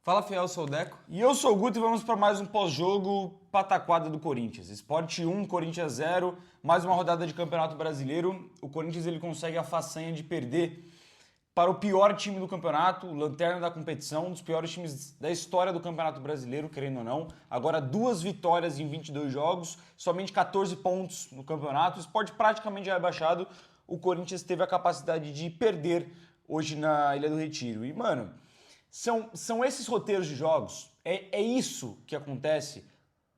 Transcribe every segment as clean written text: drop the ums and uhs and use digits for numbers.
Fala, Fiel, eu sou o Deco. E eu sou o Guto e vamos para mais um pós-jogo pataquada do Corinthians. Sport 1, Corinthians 0, mais uma rodada de Campeonato Brasileiro. O Corinthians ele consegue a façanha de perder para o pior time do campeonato, o lanterna da competição, um dos piores times da história do Campeonato Brasileiro, querendo ou não. Agora 2 vitórias em 22 jogos, somente 14 pontos no campeonato. O Sport praticamente já rebaixado. O Corinthians teve a capacidade de perder hoje na Ilha do Retiro. E, mano, são esses roteiros de jogos, é isso que acontece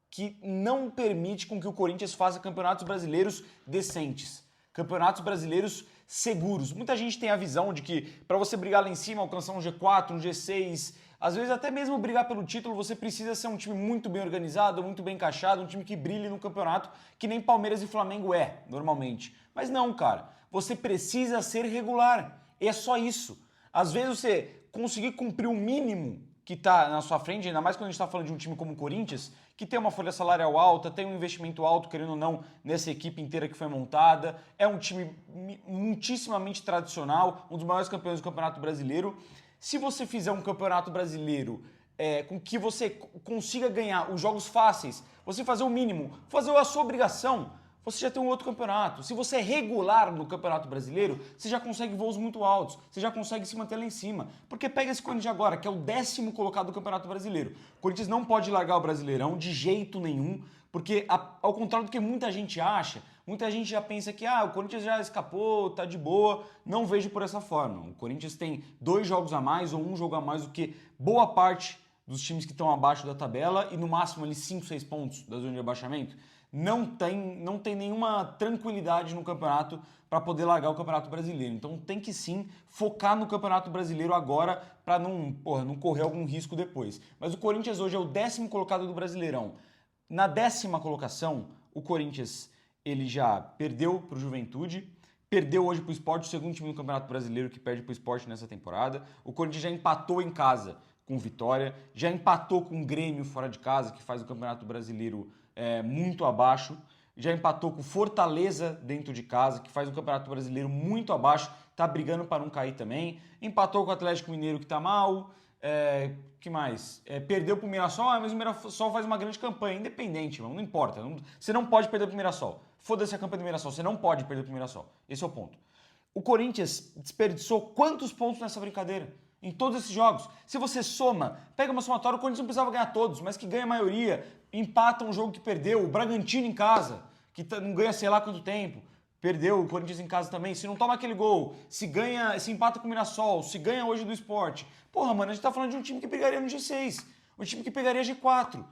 que não permite com que o Corinthians faça campeonatos brasileiros decentes, campeonatos brasileiros seguros. Muita gente tem a visão de que para você brigar lá em cima, alcançar um G4, um G6, às vezes até mesmo brigar pelo título, você precisa ser um time muito bem organizado, muito bem encaixado, um time que brilhe no campeonato, que nem Palmeiras e Flamengo é, normalmente. Mas não, cara, você precisa ser regular, e é só isso. Às vezes você conseguir cumprir o mínimo que está na sua frente, ainda mais quando a gente está falando de um time como o Corinthians, que tem uma folha salarial alta, tem um investimento alto, querendo ou não, nessa equipe inteira que foi montada, é um time muitíssimamente tradicional, um dos maiores campeões do Campeonato Brasileiro. Se você fizer um Campeonato Brasileiro com que você consiga ganhar os jogos fáceis, você fazer o mínimo, fazer a sua obrigação, você já tem um outro campeonato. Se você é regular no Campeonato Brasileiro, você já consegue voos muito altos, você já consegue se manter lá em cima. Porque pega esse Corinthians agora, que é o 10º colocado do Campeonato Brasileiro. O Corinthians não pode largar o Brasileirão de jeito nenhum, porque ao contrário do que muita gente acha, muita gente já pensa que o Corinthians já escapou, tá de boa. Não vejo por essa forma. O Corinthians tem 2 jogos a mais ou 1 jogo a mais do que boa parte dos times que estão abaixo da tabela e no máximo ali 5, 6 pontos da zona de abaixamento. Não tem nenhuma tranquilidade no campeonato para poder largar o Campeonato Brasileiro. Então tem que sim focar no Campeonato Brasileiro agora para não correr algum risco depois. Mas o Corinthians hoje é o 10º colocado do Brasileirão. Na 10ª colocação, o Corinthians ele já perdeu para o Juventude, perdeu hoje para o Sport, o segundo time do Campeonato Brasileiro que perde para o Sport nessa temporada. O Corinthians já empatou em casa com Vitória, já empatou com o Grêmio fora de casa, que faz o Campeonato Brasileiro muito abaixo, já empatou com Fortaleza dentro de casa, que faz um Campeonato Brasileiro muito abaixo, tá brigando para não cair também, empatou com o Atlético Mineiro que tá mal, que mais? Perdeu pro Mirassol, mas o Mirassol faz uma grande campanha, independente, não importa, você não pode perder pro Mirassol, foda-se a campanha do Mirassol, você não pode perder pro Mirassol, esse é o ponto. O Corinthians desperdiçou quantos pontos nessa brincadeira? Em todos esses jogos. Se você soma, pega uma somatória, o Corinthians não precisava ganhar todos, mas que ganha a maioria, empata um jogo que perdeu, o Bragantino em casa, que não ganha sei lá quanto tempo, perdeu o Corinthians em casa também, se não toma aquele gol, se empata com o Mirassol, se ganha hoje do Sport. Porra, mano, a gente tá falando de um time que pegaria no G6, um time que pegaria G4.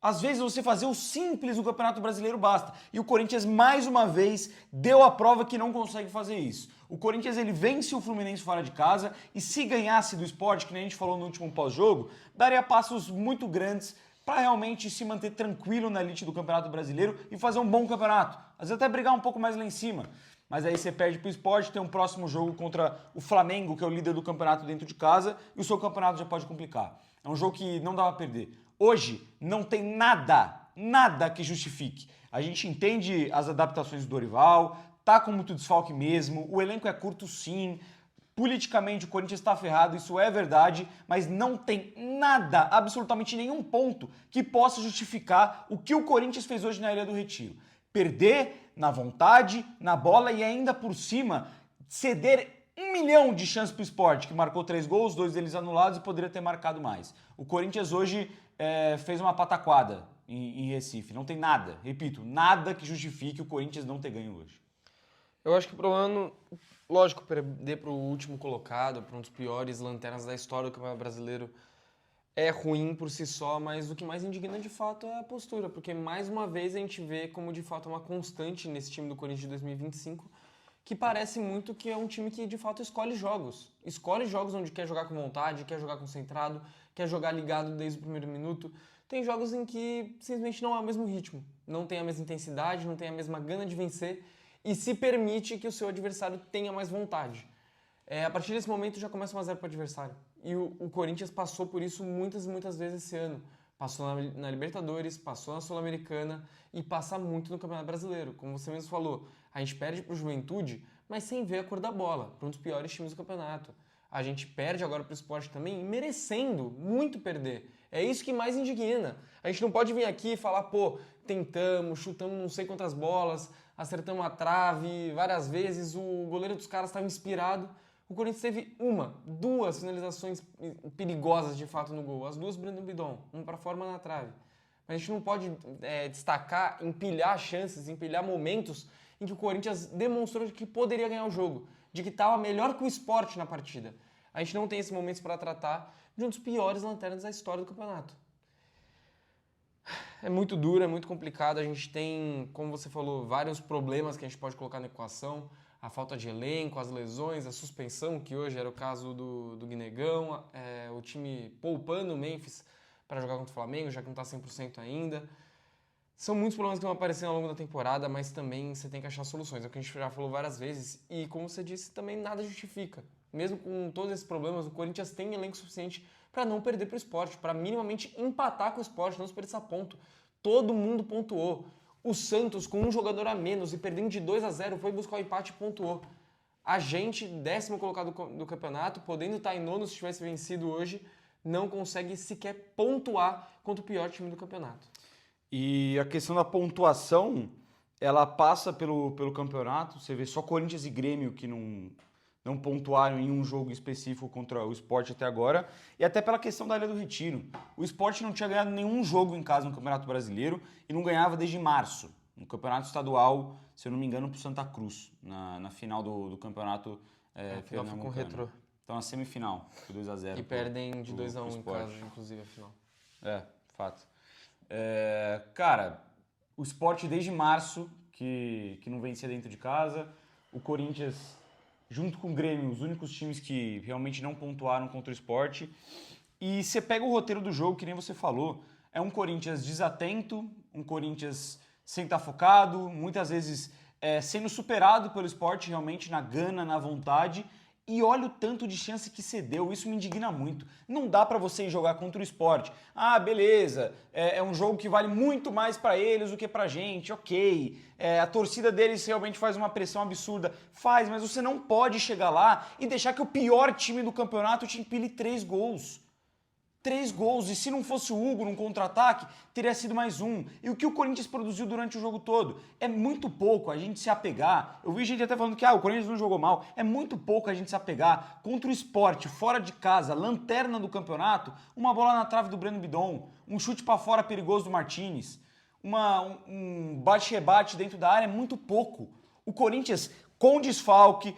Às vezes você fazer o simples do Campeonato Brasileiro basta. E o Corinthians, mais uma vez, deu a prova que não consegue fazer isso. O Corinthians ele vence o Fluminense fora de casa e se ganhasse do Sport, que nem a gente falou no último pós-jogo, daria passos muito grandes para realmente se manter tranquilo na elite do Campeonato Brasileiro e fazer um bom campeonato. Às vezes até brigar um pouco mais lá em cima. Mas aí você perde pro Sport, tem um próximo jogo contra o Flamengo, que é o líder do campeonato dentro de casa, e o seu campeonato já pode complicar. É um jogo que não dá pra perder. Hoje não tem nada que justifique. A gente entende as adaptações do Dorival, tá com muito desfalque mesmo, o elenco é curto sim, politicamente o Corinthians está ferrado, isso é verdade, mas não tem nada, absolutamente nenhum ponto que possa justificar o que o Corinthians fez hoje na Ilha do Retiro. Perder na vontade, na bola e ainda por cima ceder 1 milhão de chances para o Sport, que marcou 3 gols, 2 deles anulados e poderia ter marcado mais. O Corinthians hoje fez uma pataquada em Recife. Não tem nada, repito, nada que justifique o Corinthians não ter ganho hoje. Eu acho que o problema, lógico, perder para o último colocado, para um dos piores lanternas da história do Campeonato Brasileiro, é ruim por si só, mas o que mais indigna de fato é a postura, porque mais uma vez a gente vê como de fato é uma constante nesse time do Corinthians de 2025, que parece muito que é um time que de fato escolhe jogos onde quer jogar com vontade, quer jogar concentrado, quer jogar ligado desde o primeiro minuto. Tem jogos em que simplesmente não é o mesmo ritmo, não tem a mesma intensidade, não tem a mesma gana de vencer e se permite que o seu adversário tenha mais vontade. A partir desse momento já começa 1-0 para o adversário. E o Corinthians passou por isso muitas e muitas vezes esse ano. Passou na Libertadores, passou na Sul-Americana e passa muito no Campeonato Brasileiro. Como você mesmo falou, a gente perde para o Juventude, mas sem ver a cor da bola, para um dos piores times do campeonato. A gente perde agora pro Sport também, merecendo muito perder. É isso que mais indigna. A gente não pode vir aqui e falar, pô, tentamos, chutamos não sei quantas bolas, acertamos a trave várias vezes, o goleiro dos caras estava inspirado. O Corinthians teve duas finalizações perigosas de fato no gol. As duas Brandon Bidon, uma para fora, uma na trave. Mas a gente não pode destacar, empilhar chances, empilhar momentos em que o Corinthians demonstrou que poderia ganhar o jogo, de que estava melhor que o Sport na partida. A gente não tem esses momentos para tratar de um dos piores lanternas da história do campeonato. É muito duro, é muito complicado. A gente tem, como você falou, vários problemas que a gente pode colocar na equação. A falta de elenco, as lesões, a suspensão, que hoje era o caso do Guinegão, o time poupando o Memphis para jogar contra o Flamengo, já que não está 100% ainda. São muitos problemas que vão aparecendo ao longo da temporada, mas também você tem que achar soluções. É o que a gente já falou várias vezes. E como você disse, também nada justifica. Mesmo com todos esses problemas, o Corinthians tem elenco suficiente para não perder para o Sport, para minimamente empatar com o Sport, não desperdiçar ponto. Todo mundo pontuou. O Santos, com um jogador a menos e perdendo de 2-0, foi buscar o empate e pontuou. A gente, 10º colocado do campeonato, podendo estar em nono se tivesse vencido hoje, não consegue sequer pontuar contra o pior time do campeonato. E a questão da pontuação, ela passa pelo campeonato. Você vê só Corinthians e Grêmio que não pontuaram em um jogo específico contra o Sport até agora. E até pela questão da Ilha do Retiro. O Sport não tinha ganhado nenhum jogo em casa no Campeonato Brasileiro e não ganhava desde março. No Campeonato Estadual, se eu não me engano, pro Santa Cruz, na final do Campeonato final foi com o Retrô. Então, na semifinal, foi 2-0. E perdem de 2-1 em casa, inclusive, a final. Fato. Cara, o Sport desde março, que não vencia dentro de casa. O Corinthians, junto com o Grêmio, os únicos times que realmente não pontuaram contra o Sport. E você pega o roteiro do jogo, que nem você falou, é um Corinthians desatento, um Corinthians sem estar focado, muitas vezes sendo superado pelo Sport realmente na gana, na vontade. E olha o tanto de chance que cedeu, isso me indigna muito. Não dá pra você ir jogar contra o Sport. Ah, beleza, é um jogo que vale muito mais pra eles do que pra gente, ok. A torcida deles realmente faz uma pressão absurda. Faz, mas você não pode chegar lá e deixar que o pior time do campeonato te empilhe 3 gols. 3 gols, e se não fosse o Hugo num contra-ataque, teria sido mais um. E o que o Corinthians produziu durante o jogo todo? É muito pouco a gente se apegar. Eu vi gente até falando que o Corinthians não jogou mal. É muito pouco a gente se apegar contra o Sport, fora de casa, lanterna do campeonato, uma bola na trave do Breno Bidon, um chute para fora perigoso do Martinez, um bate-rebate dentro da área, é muito pouco. O Corinthians, com desfalque,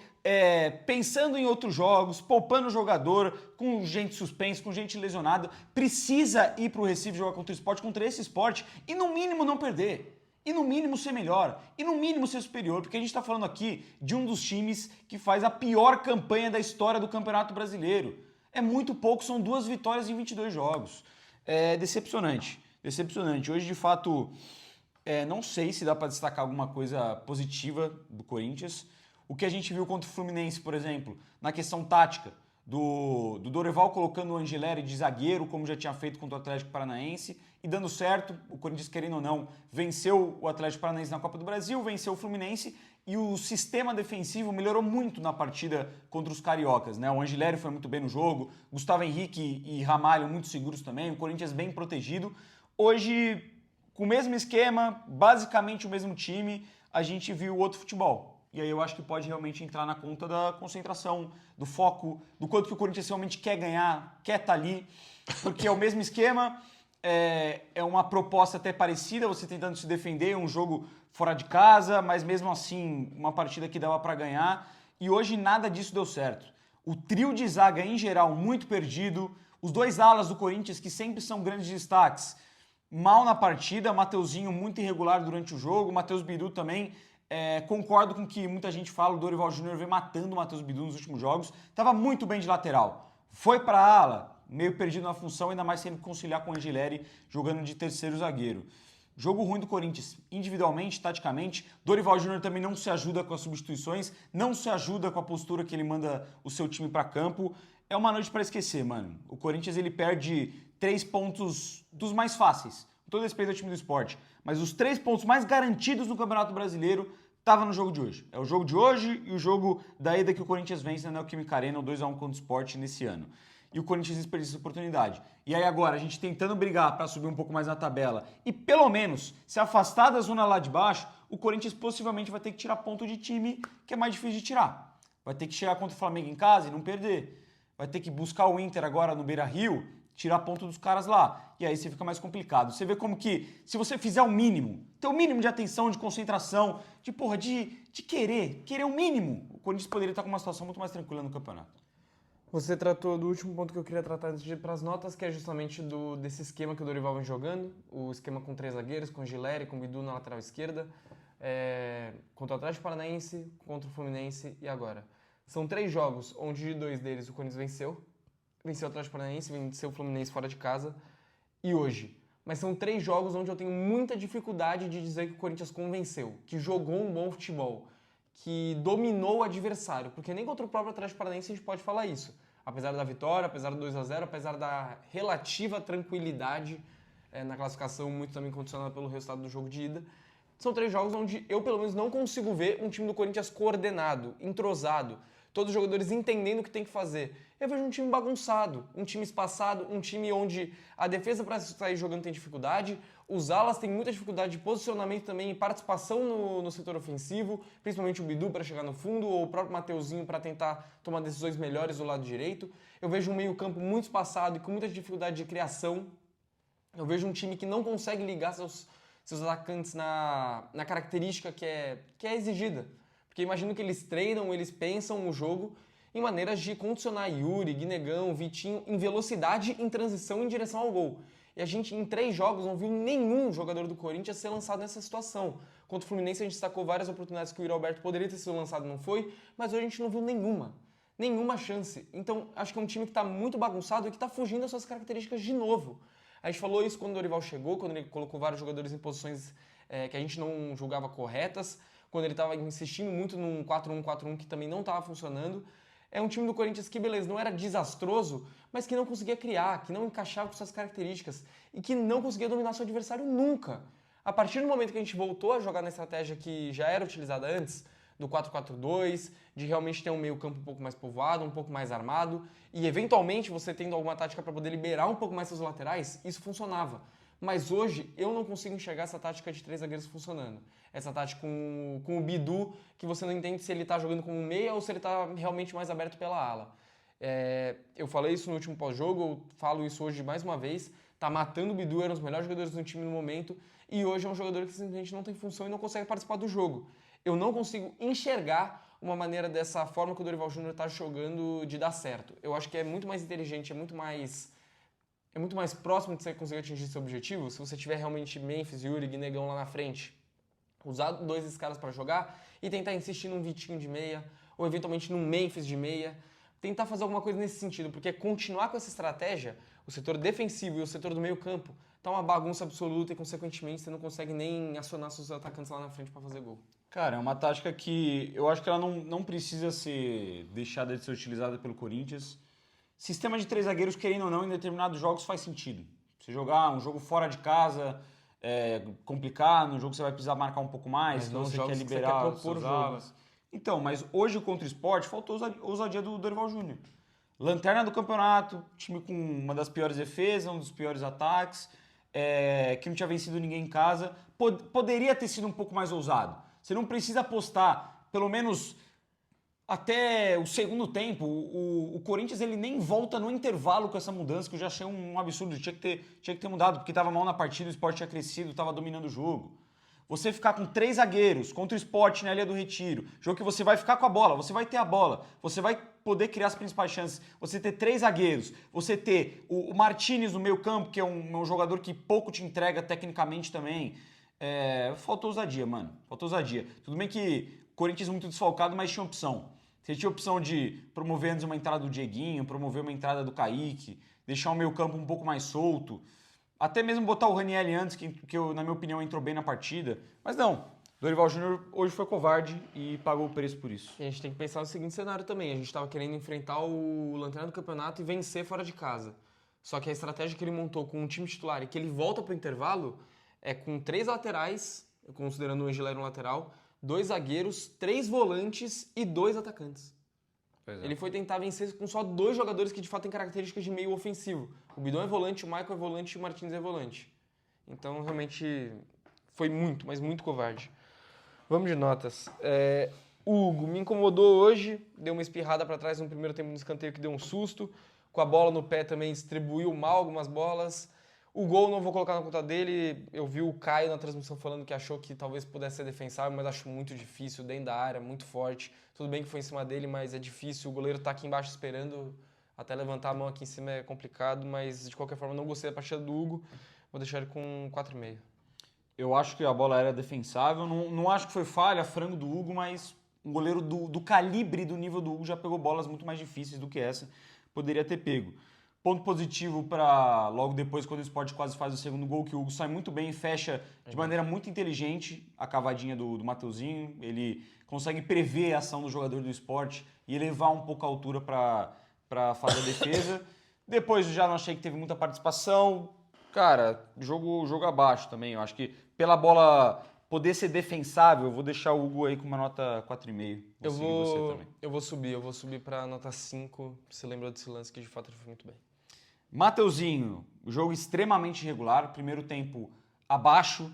pensando em outros jogos, poupando o jogador, com gente suspensa, com gente lesionada, precisa ir para o Recife jogar contra o Sport, contra esse Sport, e no mínimo não perder. E no mínimo ser melhor. E no mínimo ser superior, porque a gente está falando aqui de um dos times que faz a pior campanha da história do Campeonato Brasileiro. É muito pouco, são 2 vitórias em 22 jogos. É decepcionante. Decepcionante. Hoje, de fato, não sei se dá para destacar alguma coisa positiva do Corinthians. O que a gente viu contra o Fluminense, por exemplo, na questão tática, do Dorival colocando o Angeleri de zagueiro, como já tinha feito contra o Atlético Paranaense, e dando certo. O Corinthians, querendo ou não, venceu o Atlético Paranaense na Copa do Brasil, venceu o Fluminense, e o sistema defensivo melhorou muito na partida contra os cariocas, né? O Angeleri foi muito bem no jogo, Gustavo Henrique e Ramalho muito seguros também, o Corinthians bem protegido. Hoje, com o mesmo esquema, basicamente o mesmo time, a gente viu outro futebol. E aí eu acho que pode realmente entrar na conta da concentração, do foco, do quanto que o Corinthians realmente quer ganhar, quer estar ali, porque é o mesmo esquema, é uma proposta até parecida, você tentando se defender, um jogo fora de casa, mas mesmo assim uma partida que dava para ganhar, e hoje nada disso deu certo. O trio de zaga em geral muito perdido, os 2 alas do Corinthians que sempre são grandes destaques, mal na partida, Mateuzinho muito irregular durante o jogo, Matheus Bidu também. Concordo com o que muita gente fala, o Dorival Júnior vem matando o Matheus Bidu nos últimos jogos, estava muito bem de lateral, foi para a ala, meio perdido na função, ainda mais sendo que conciliar com o Angeleri jogando de terceiro zagueiro. Jogo ruim do Corinthians, individualmente, taticamente. Dorival Júnior também não se ajuda com as substituições, não se ajuda com a postura que ele manda o seu time para campo. É uma noite para esquecer, mano. O Corinthians ele perde 3 pontos dos mais fáceis, com todo respeito ao time do Sport, mas os 3 pontos mais garantidos no Campeonato Brasileiro estava no jogo de hoje. É o jogo de hoje e o jogo da ida que o Corinthians vence na Neoquímica Arena, o 2-1 contra o Sport nesse ano. E o Corinthians desperdiça essa oportunidade. E aí agora, a gente tentando brigar para subir um pouco mais na tabela e pelo menos se afastar da zona lá de baixo, o Corinthians possivelmente vai ter que tirar ponto de time que é mais difícil de tirar. Vai ter que chegar contra o Flamengo em casa e não perder. Vai ter que buscar o Inter agora no Beira-Rio, tirar ponto dos caras lá. E aí você fica mais complicado. Você vê como que, se você fizer o mínimo, ter o mínimo de atenção, de concentração, de querer o mínimo, o Corinthians poderia estar com uma situação muito mais tranquila no campeonato. Você tratou do último ponto que eu queria tratar antes de ir para as notas, que é justamente desse esquema que o Dorival vem jogando, o esquema com 3 zagueiros, com Gileri, com Bidu na lateral esquerda, contra o Atlético Paranaense, contra o Fluminense e agora. São 3 jogos onde de 2 deles o Corinthians venceu o Atlético Paranaense, venceu o Fluminense fora de casa e hoje. Mas são 3 jogos onde eu tenho muita dificuldade de dizer que o Corinthians convenceu, que jogou um bom futebol, que dominou o adversário, porque nem contra o próprio Atlético Paranaense a gente pode falar isso. Apesar da vitória, apesar do 2-0, apesar da relativa tranquilidade na classificação, muito também condicionada pelo resultado do jogo de ida, são 3 jogos onde eu, pelo menos, não consigo ver um time do Corinthians coordenado, entrosado, todos os jogadores entendendo o que tem que fazer. Eu vejo um time bagunçado, um time espaçado, um time onde a defesa para sair jogando tem dificuldade, os alas têm muita dificuldade de posicionamento também e participação no setor ofensivo, principalmente o Bidu para chegar no fundo, ou o próprio Mateuzinho para tentar tomar decisões melhores do lado direito. Eu vejo um meio-campo muito espaçado e com muita dificuldade de criação. Eu vejo um time que não consegue ligar seus atacantes na característica que é exigida. Porque imagino que eles treinam, eles pensam o jogo em maneiras de condicionar Yuri, Guinegão, Vitinho em velocidade, em transição em direção ao gol. E a gente, em 3 jogos, não viu nenhum jogador do Corinthians ser lançado nessa situação. Contra o Fluminense, a gente destacou várias oportunidades que o Yuri Alberto poderia ter sido lançado e não foi, mas hoje a gente não viu nenhuma chance. Então, acho que é um time que está muito bagunçado e que está fugindo das suas características de novo. A gente falou isso quando o Dorival chegou, quando ele colocou vários jogadores em posições que a gente não julgava corretas, quando ele estava insistindo muito num 4-1-4-1 que também não estava funcionando. É um time do Corinthians que, beleza, não era desastroso, mas que não conseguia criar, que não encaixava com suas características e que não conseguia dominar seu adversário nunca. A partir do momento que a gente voltou a jogar na estratégia que já era utilizada antes, do 4-4-2, de realmente ter um meio-campo um pouco mais povoado, um pouco mais armado, e eventualmente você tendo alguma tática para poder liberar um pouco mais seus laterais, isso funcionava. Mas hoje eu não consigo enxergar essa tática de 3 zagueiros funcionando. Essa tática com o Bidu, que você não entende se ele está jogando como meia ou se ele está realmente mais aberto pela ala. Eu falei isso no último pós-jogo, eu falo isso hoje mais uma vez. Tá matando o Bidu, era um dos melhores jogadores do time no momento, e hoje é um jogador que simplesmente não tem função e não consegue participar do jogo. Eu não consigo enxergar uma maneira dessa forma que o Dorival Júnior está jogando de dar certo. Eu acho que é muito mais inteligente, é muito mais próximo de você conseguir atingir seu objetivo se você tiver realmente Memphis, Yuri, Guinegão lá na frente. Usar 2 desses caras para jogar e tentar insistir num Vitinho de meia ou eventualmente num Memphis de meia. Tentar fazer alguma coisa nesse sentido, porque continuar com essa estratégia, o setor defensivo e o setor do meio campo, tá uma bagunça absoluta e consequentemente você não consegue nem acionar seus atacantes lá na frente para fazer gol. Cara, é uma tática que eu acho que ela não precisa ser deixada de ser utilizada pelo Corinthians. Sistema de 3 zagueiros, querendo ou não, em determinados jogos faz sentido. Você jogar um jogo fora de casa, complicar, no jogo você vai precisar marcar um pouco mais, então você quer liberar os seus alas. Então, mas hoje contra o Sport faltou ousadia do Dorival Júnior. Lanterna do campeonato, time com uma das piores defesas, um dos piores ataques, que não tinha vencido ninguém em casa. Poderia ter sido um pouco mais ousado. Você não precisa apostar, pelo menos até o segundo tempo. O Corinthians ele nem volta no intervalo com essa mudança, que eu já achei um absurdo. Tinha que ter mudado, porque estava mal na partida, o Sport tinha crescido, estava dominando o jogo. Você ficar com 3 zagueiros contra o Sport na Ilha do Retiro, jogo que você vai ficar com a bola, você vai ter a bola, você vai poder criar as principais chances, você ter 3 zagueiros, você ter o Martínez no meio campo, que é um jogador que pouco te entrega tecnicamente também. Faltou ousadia, mano. Faltou ousadia. Tudo bem que o Corinthians muito desfalcado, mas tinha opção. Você tinha opção de promover antes uma entrada do Dieguinho, promover uma entrada do Kaique, deixar o meio campo um pouco mais solto. Até mesmo botar o Ranieri antes, que na minha opinião, entrou bem na partida. Mas não, Dorival Júnior hoje foi covarde e pagou o preço por isso. E a gente tem que pensar no seguinte cenário também. A gente estava querendo enfrentar o Lanterna do Campeonato e vencer fora de casa. Só que a estratégia que ele montou com um time titular e que ele volta para o intervalo é com 3 laterais, considerando o Angelero no lateral, 2 zagueiros, 3 volantes e 2 atacantes. Pois é. Ele foi tentar vencer com só 2 jogadores que de fato têm características de meio ofensivo. O Bidon é volante, o Michael é volante e o Martins é volante. Então realmente foi muito, mas muito covarde. Vamos de notas. O Hugo me incomodou hoje, deu uma espirrada para trás no primeiro tempo no escanteio que deu um susto. Com a bola no pé também distribuiu mal algumas bolas. O gol não vou colocar na conta dele. Eu vi o Caio na transmissão falando que achou que talvez pudesse ser defensável, mas acho muito difícil, dentro da área, muito forte. Tudo bem que foi em cima dele, mas é difícil. O goleiro tá aqui embaixo esperando, até levantar a mão aqui em cima é complicado, mas de qualquer forma não gostei da partida do Hugo. Vou deixar ele com 4,5. Eu acho que a bola era defensável, não acho que foi falha, frango do Hugo, mas um goleiro do calibre do nível do Hugo já pegou bolas muito mais difíceis do que essa, poderia ter pego. Ponto positivo para logo depois, quando o Sport quase faz o segundo gol, que o Hugo sai muito bem e fecha de maneira muito inteligente a cavadinha do Mateuzinho. Ele consegue prever a ação do jogador do Sport e elevar um pouco a altura para fazer a defesa. Depois eu já não achei que teve muita participação. Cara, jogo abaixo também. Eu acho que pela bola poder ser defensável, eu vou deixar o Hugo aí com uma nota 4,5. Eu vou subir para nota 5. Você lembrou desse lance que de fato ele foi muito bem. Mateuzinho, jogo extremamente irregular, primeiro tempo abaixo,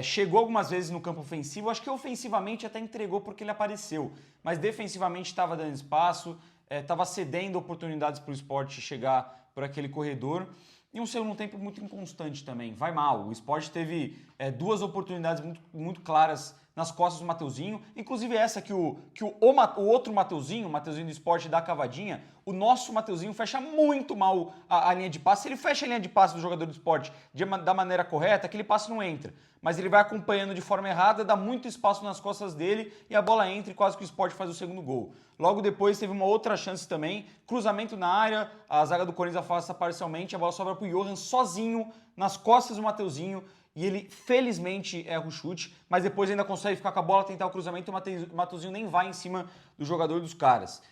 chegou algumas vezes no campo ofensivo, acho que ofensivamente até entregou porque ele apareceu, mas defensivamente estava dando espaço, estava cedendo oportunidades para o Sport chegar por aquele corredor. E um segundo tempo muito inconstante também, vai mal. O Sport teve 2 oportunidades muito claras nas costas do Mateuzinho, inclusive essa que o outro Mateuzinho, o Mateuzinho do Sport dá a cavadinha, o nosso Mateuzinho fecha muito mal a linha de passe. Se ele fecha a linha de passe do jogador do Sport da maneira correta, aquele passe não entra. Mas ele vai acompanhando de forma errada, dá muito espaço nas costas dele e a bola entra e quase que o Sport faz o segundo gol. Logo depois teve uma outra chance também, cruzamento na área, a zaga do Corinthians afasta parcialmente, a bola sobra pro Johan sozinho, nas costas do Mateuzinho, e ele felizmente erra o chute, mas depois ainda consegue ficar com a bola, tentar o cruzamento e o Mateuzinho nem vai em cima do jogador dos caras.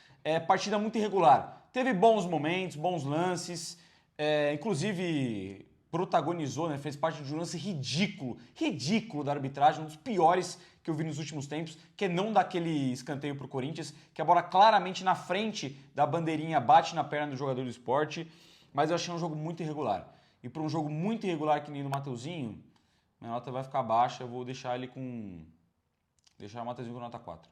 Partida muito irregular. Teve bons momentos, bons lances, inclusive protagonizou, né, fez parte de um lance ridículo da arbitragem, um dos piores que eu vi nos últimos tempos, que é não dar aquele escanteio pro Corinthians, que a bola claramente na frente da bandeirinha bate na perna do jogador do Sport, mas eu achei um jogo muito irregular. E para um jogo muito irregular que nem do Mateuzinho, minha nota vai ficar baixa, eu vou deixar o Mateuzinho com nota 4.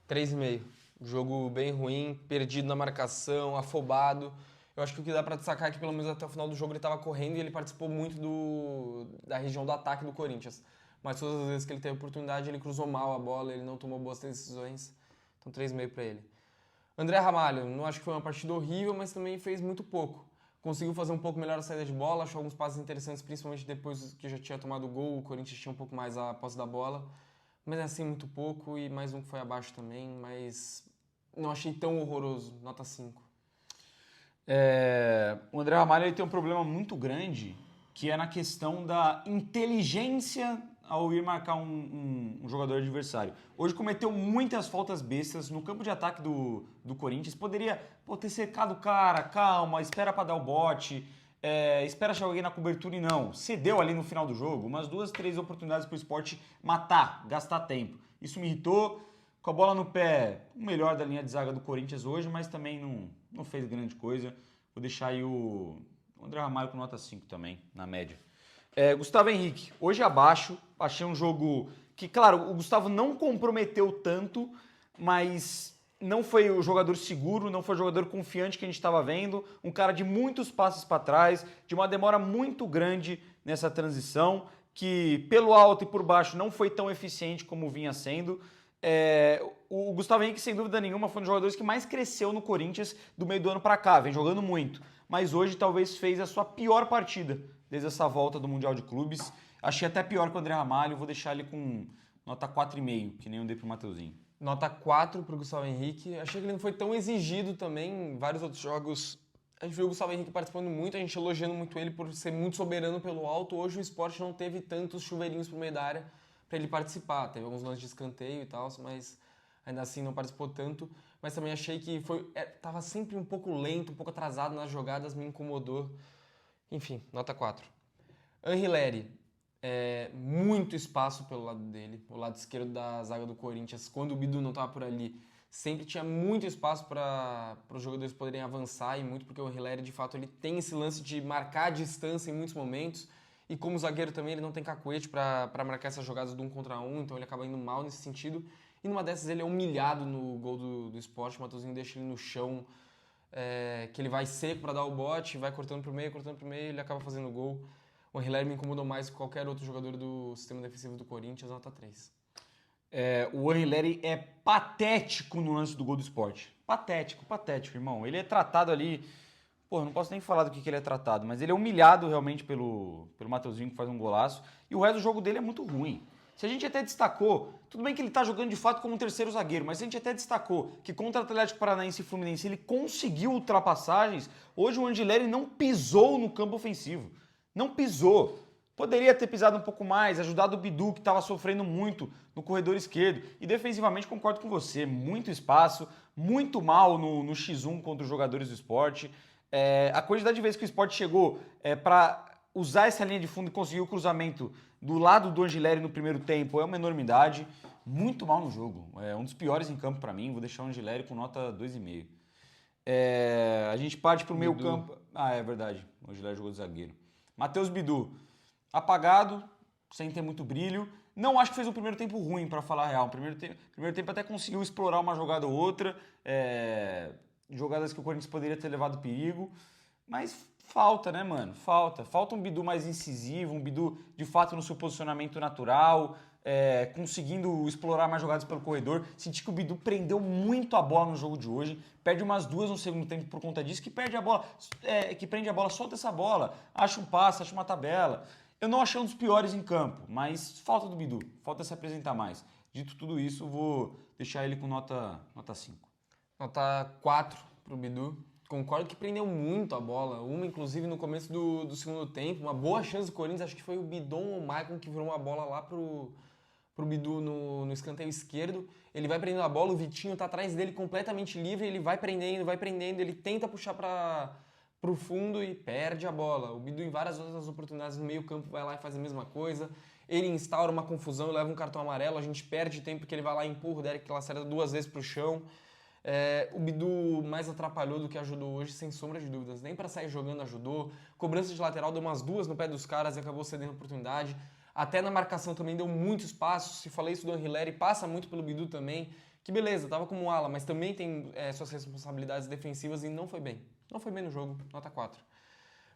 3,5. Jogo bem ruim, perdido na marcação, afobado. Eu acho que o que dá pra destacar é que pelo menos até o final do jogo ele tava correndo e ele participou muito da região do ataque do Corinthians. Mas todas as vezes que ele teve oportunidade, ele cruzou mal a bola, ele não tomou boas decisões. Então 3,5 pra ele. André Ramalho, não acho que foi uma partida horrível, mas também fez muito pouco. Conseguiu fazer um pouco melhor a saída de bola, achou alguns passes interessantes, principalmente depois que já tinha tomado o gol, o Corinthians tinha um pouco mais a posse da bola. Mas é assim, muito pouco, e mais um que foi abaixo também, mas não achei tão horroroso, nota 5. O André Ramalho ele tem um problema muito grande, que é na questão da inteligência ao ir marcar um jogador adversário. Hoje cometeu muitas faltas bestas no campo de ataque do Corinthians. Poderia ter cercado o cara, calma, espera para dar o bote, espera achar alguém na cobertura e não. Cedeu ali no final do jogo umas 2, 3 oportunidades para o Sport matar, gastar tempo. Isso me irritou. Com a bola no pé, o melhor da linha de zaga do Corinthians hoje, mas também não fez grande coisa. Vou deixar aí o André Ramalho com nota 5 também, na média. Gustavo Henrique, hoje abaixo, achei um jogo que, claro, o Gustavo não comprometeu tanto, mas não foi o jogador seguro, não foi o jogador confiante que a gente estava vendo, um cara de muitos passos para trás, de uma demora muito grande nessa transição, que pelo alto e por baixo não foi tão eficiente como vinha sendo. O Gustavo Henrique, sem dúvida nenhuma, foi um dos jogadores que mais cresceu no Corinthians do meio do ano para cá, vem jogando muito, mas hoje talvez fez a sua pior partida desde essa volta do Mundial de Clubes. Achei até pior que o André Ramalho, vou deixar ele com nota 4,5, que nem eu dei pro Mateuzinho. Nota 4 pro Gustavo Henrique. Achei que ele não foi tão exigido também em vários outros jogos. A gente viu o Gustavo Henrique participando muito, a gente elogiando muito ele por ser muito soberano pelo alto. Hoje o Sport não teve tantos chuveirinhos pro meio da área para ele participar. Teve alguns lances de escanteio e tal, mas ainda assim não participou tanto. Mas também achei que tava sempre um pouco lento, um pouco atrasado nas jogadas, me incomodou. Enfim, nota 4. Anrileri. muito espaço pelo lado dele. O lado esquerdo da zaga do Corinthians, quando o Bidu não estava por ali, sempre tinha muito espaço para os jogadores poderem avançar, e muito porque o Hilary, de fato, ele tem esse lance de marcar a distância em muitos momentos, e como zagueiro também ele não tem cacuete para marcar essas jogadas do 1 contra 1, então ele acaba indo mal nesse sentido. E numa dessas ele é humilhado no gol do Sport, o Matheusinho deixa ele no chão, que ele vai seco para dar o bote, vai cortando pro meio, ele acaba fazendo o gol. O Hilary me incomodou mais que qualquer outro jogador do sistema defensivo do Corinthians, nota 3. O Hilary é patético no lance do gol do Sport. Patético, irmão. Ele é tratado ali... Pô, não posso nem falar do que ele é tratado, mas ele é humilhado realmente pelo Matheusinho, que faz um golaço. E o resto do jogo dele é muito ruim. Se a gente até destacou, tudo bem que ele tá jogando de fato como um terceiro zagueiro, mas se a gente até destacou que contra o Atlético Paranaense e Fluminense ele conseguiu ultrapassagens, hoje o Angileri não pisou no campo ofensivo. Não pisou. Poderia ter pisado um pouco mais, ajudado o Bidu, que estava sofrendo muito no corredor esquerdo. E defensivamente concordo com você, muito espaço, muito mal no X1 contra os jogadores do Sport. A quantidade de vezes que o Sport chegou para usar essa linha de fundo e conseguir o cruzamento do lado do Angileri no primeiro tempo é uma enormidade. Muito mal no jogo. É um dos piores em campo para mim. Vou deixar o Angileri com nota 2,5. A gente parte para o meio campo. É verdade. O Angileri jogou de zagueiro. Matheus Bidu, apagado, sem ter muito brilho. Não acho que fez um primeiro tempo ruim, para falar a real. Primeiro tempo até conseguiu explorar uma jogada ou outra. Jogadas que o Corinthians poderia ter levado perigo. Mas falta, né, mano? Falta um Bidu mais incisivo, um Bidu de fato no seu posicionamento natural, conseguindo explorar mais jogadas pelo corredor. Senti que o Bidu prendeu muito a bola no jogo de hoje, perde umas 2 no segundo tempo por conta disso, que prende a bola, solta essa bola, acha um passe, acha uma tabela. Eu não achei um dos piores em campo, mas falta do Bidu, falta se apresentar mais. Dito tudo isso, vou deixar ele com nota 5. Nota 4 pro Bidu. Concordo que prendeu muito a bola, uma inclusive no começo do segundo tempo, uma boa chance do Corinthians, acho que foi o Bidon ou o Maicon que virou uma bola lá pro Bidu no escanteio esquerdo. Ele vai prendendo a bola, o Vitinho tá atrás dele completamente livre, ele vai prendendo, ele tenta puxar pro fundo e perde a bola. O Bidu em várias outras oportunidades no meio campo vai lá e faz a mesma coisa. Ele instaura uma confusão e leva um cartão amarelo, a gente perde tempo porque ele vai lá e empurra o Derek Lacerda 2 vezes pro chão. O Bidu mais atrapalhou do que ajudou hoje, sem sombra de dúvidas. Nem para sair jogando ajudou. Cobrança de lateral deu umas 2 no pé dos caras e acabou cedendo a oportunidade. Até na marcação também deu muito espaço. Se falei isso do Angileri, passa muito pelo Bidu também. Que beleza, tava como ala, mas também tem suas responsabilidades defensivas e não foi bem. Não foi bem no jogo, nota 4.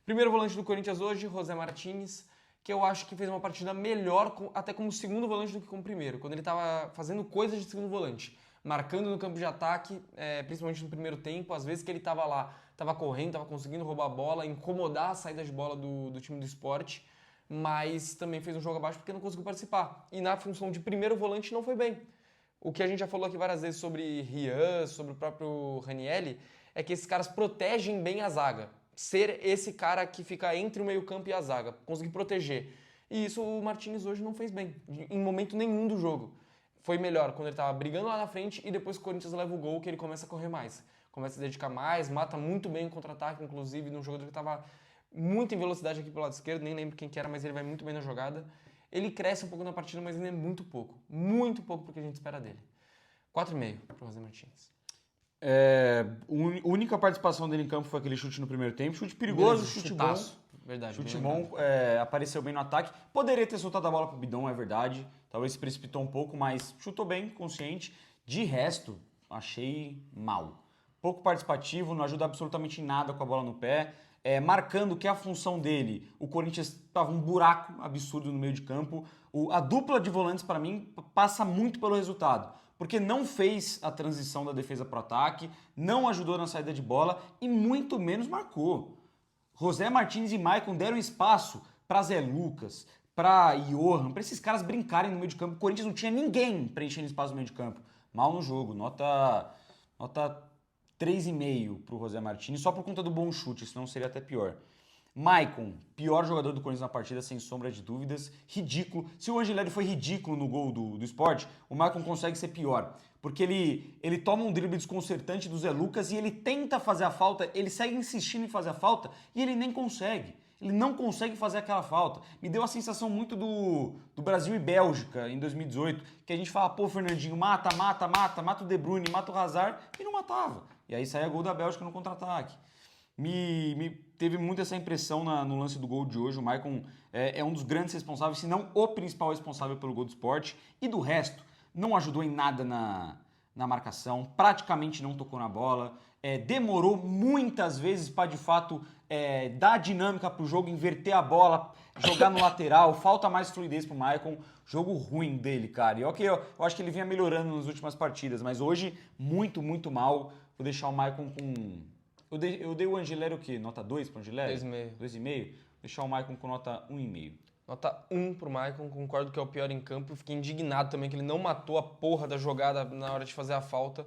Primeiro volante do Corinthians hoje, José Martins, que eu acho que fez uma partida melhor, até como segundo volante do que como primeiro, quando ele estava fazendo coisas de segundo volante. Marcando no campo de ataque, principalmente no primeiro tempo, às vezes que ele estava lá, estava correndo, estava conseguindo roubar a bola, incomodar a saída de bola do time do Sport, mas também fez um jogo abaixo porque não conseguiu participar. E na função de primeiro volante não foi bem. O que a gente já falou aqui várias vezes sobre Rian, sobre o próprio Ranielli, é que esses caras protegem bem a zaga. Ser esse cara que fica entre o meio-campo e a zaga, conseguir proteger. E isso o Martins hoje não fez bem, em momento nenhum do jogo. Foi melhor quando ele estava brigando lá na frente e depois que o Corinthians leva o gol que ele começa a correr mais. Começa a se dedicar mais, mata muito bem o contra-ataque, inclusive num jogador que estava muito em velocidade aqui pelo lado esquerdo, nem lembro quem que era, mas ele vai muito bem na jogada. Ele cresce um pouco na partida, mas ainda é muito pouco porque a gente espera dele. 4,5 para o José Martins. A única participação dele em campo foi aquele chute no primeiro tempo, chute perigoso, chute chutaço. Bom. Verdade. Chute bom, apareceu bem no ataque. Poderia ter soltado a bola pro Bidon, é verdade. Talvez se precipitou um pouco, mas chutou bem, consciente. De resto, achei mal. Pouco participativo, não ajuda absolutamente em nada com a bola no pé. Marcando que a função dele, o Corinthians estava um buraco absurdo no meio de campo. A dupla de volantes, para mim, passa muito pelo resultado. Porque não fez a transição da defesa para o ataque, não ajudou na saída de bola e muito menos marcou. José Martins e Maicon deram espaço para Zé Lucas, para Johan, para esses caras brincarem no meio de campo. O Corinthians não tinha ninguém preenchendo espaço no meio de campo. Mal no jogo, nota 3,5 para o José Martins, só por conta do bom chute, senão seria até pior. Maicon, pior jogador do Corinthians na partida, sem sombra de dúvidas. Ridículo. Se o Angileri foi ridículo no gol do Sport, o Maicon consegue ser pior. Porque ele toma um drible desconcertante do Zé Lucas e ele tenta fazer a falta, ele segue insistindo em fazer a falta e ele nem consegue. Ele não consegue fazer aquela falta. Me deu a sensação muito do Brasil e Bélgica em 2018, que a gente fala, pô, Fernandinho, mata o De Bruyne, mata o Hazard, e não matava. E aí saía gol da Bélgica no contra-ataque. Me teve muito essa impressão no lance do gol de hoje. O Maicon é um dos grandes responsáveis, se não o principal responsável pelo gol do Sport. E do resto, não ajudou em nada na marcação, praticamente não tocou na bola, demorou muitas vezes para de fato dar dinâmica para o jogo, inverter a bola, jogar no lateral, falta mais fluidez para o Maicon. Jogo ruim dele, cara. E ok, eu acho que ele vinha melhorando nas últimas partidas, mas hoje muito, muito mal. Vou deixar o Maicon com... Eu dei o Angelero o quê? Nota 2 para o Angelero? 2,5. 2,5? Vou deixar o Maicon com nota 1,5. Nota 1 pro Maicon, concordo que é o pior em campo. Fiquei indignado também que ele não matou a porra da jogada na hora de fazer a falta.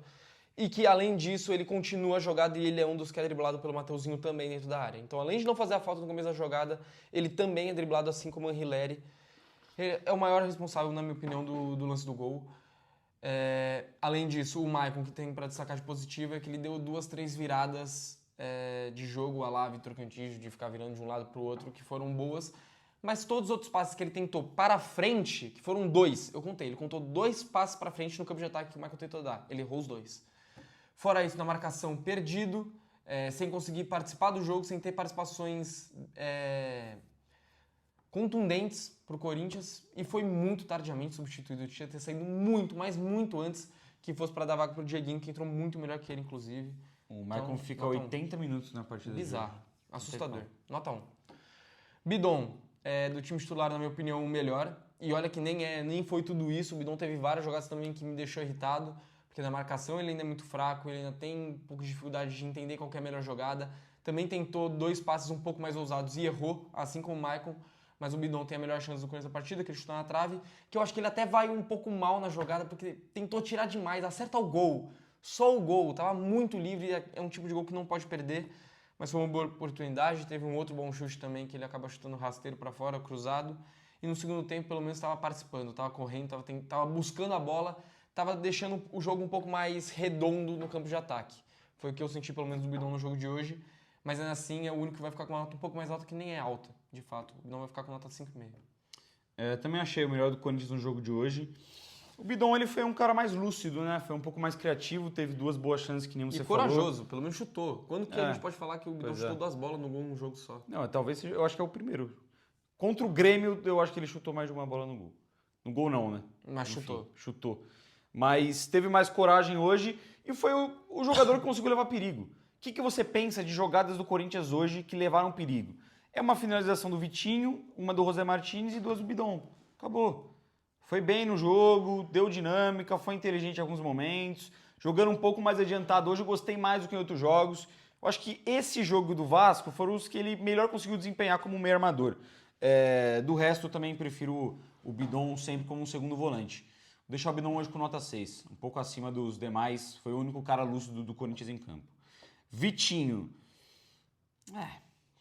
E que, além disso, ele continua a jogada e ele é um dos que é driblado pelo Mateuzinho também dentro da área. Então, além de não fazer a falta no começo da jogada, ele também é driblado assim como o Anrileri. Ele é o maior responsável, na minha opinião, do lance do gol. Além disso, o Maicon, que tem para destacar de positivo, é que ele deu 2, 3 viradas de jogo, a lá Vitor Cantígio, de ficar virando de um lado para o outro, que foram boas. Mas todos os outros passes que ele tentou para frente, que foram 2, eu contei, ele contou 2 passes para frente no campo de ataque que o Maicon tentou dar. Ele errou os 2. Fora isso, na marcação, perdido, sem conseguir participar do jogo, sem ter participações contundentes para o Corinthians, e foi muito tardiamente substituído. Tinha que ter saído muito, mas muito antes que fosse para dar vaga para o Dieguinho, que entrou muito melhor que ele, inclusive. O Maicon fica 80 minutos na partida. Bizarro, assustador. Nota 1. Bidon, do time titular, na minha opinião, o melhor. E olha que nem foi tudo isso. O Bidon teve várias jogadas também que me deixou irritado, porque na marcação ele ainda é muito fraco, ele ainda tem um pouco de dificuldade de entender qual que é a melhor jogada. Também tentou 2 passes um pouco mais ousados e errou, assim como o Maicon. Mas o Bidon tem a melhor chance do Corinthians da partida, que ele chutou na trave, que eu acho que ele até vai um pouco mal na jogada, porque tentou tirar demais, acerta o gol. Só o gol, tava muito livre, é um tipo de gol que não pode perder, mas foi uma boa oportunidade. Teve um outro bom chute também, que ele acaba chutando rasteiro para fora, cruzado, e no segundo tempo pelo menos estava participando, estava correndo, estava buscando a bola, estava deixando o jogo um pouco mais redondo no campo de ataque. Foi o que eu senti pelo menos do Bidon no jogo de hoje, mas ainda assim é o único que vai ficar com uma nota um pouco mais alta, que nem é alta, de fato. O Bidon vai ficar com nota 5,5. Também achei o melhor do Corinthians no jogo de hoje. O Bidon, ele foi um cara mais lúcido, né? Foi um pouco mais criativo, teve 2 boas chances que nem você falou. E corajoso, pelo menos chutou. Quando que a gente pode falar que o Bidon chutou 2 bolas no gol num jogo só? Não, talvez eu acho que é o primeiro. Contra o Grêmio, eu acho que ele chutou mais de uma bola no gol. No gol não, né? Mas enfim, chutou. Mas teve mais coragem hoje e foi o jogador que conseguiu levar perigo. O que você pensa de jogadas do Corinthians hoje que levaram perigo? É uma finalização do Vitinho, uma do José Martins e 2 do Bidon. Acabou. Foi bem no jogo, deu dinâmica, foi inteligente em alguns momentos, jogando um pouco mais adiantado. Hoje eu gostei mais do que em outros jogos. Eu acho que esse jogo do Vasco foram os que ele melhor conseguiu desempenhar como meio armador. Do resto, eu também prefiro o Bidon sempre como um segundo volante. Vou deixar o Bidon hoje com nota 6, um pouco acima dos demais. Foi o único cara lúcido do Corinthians em campo. Vitinho.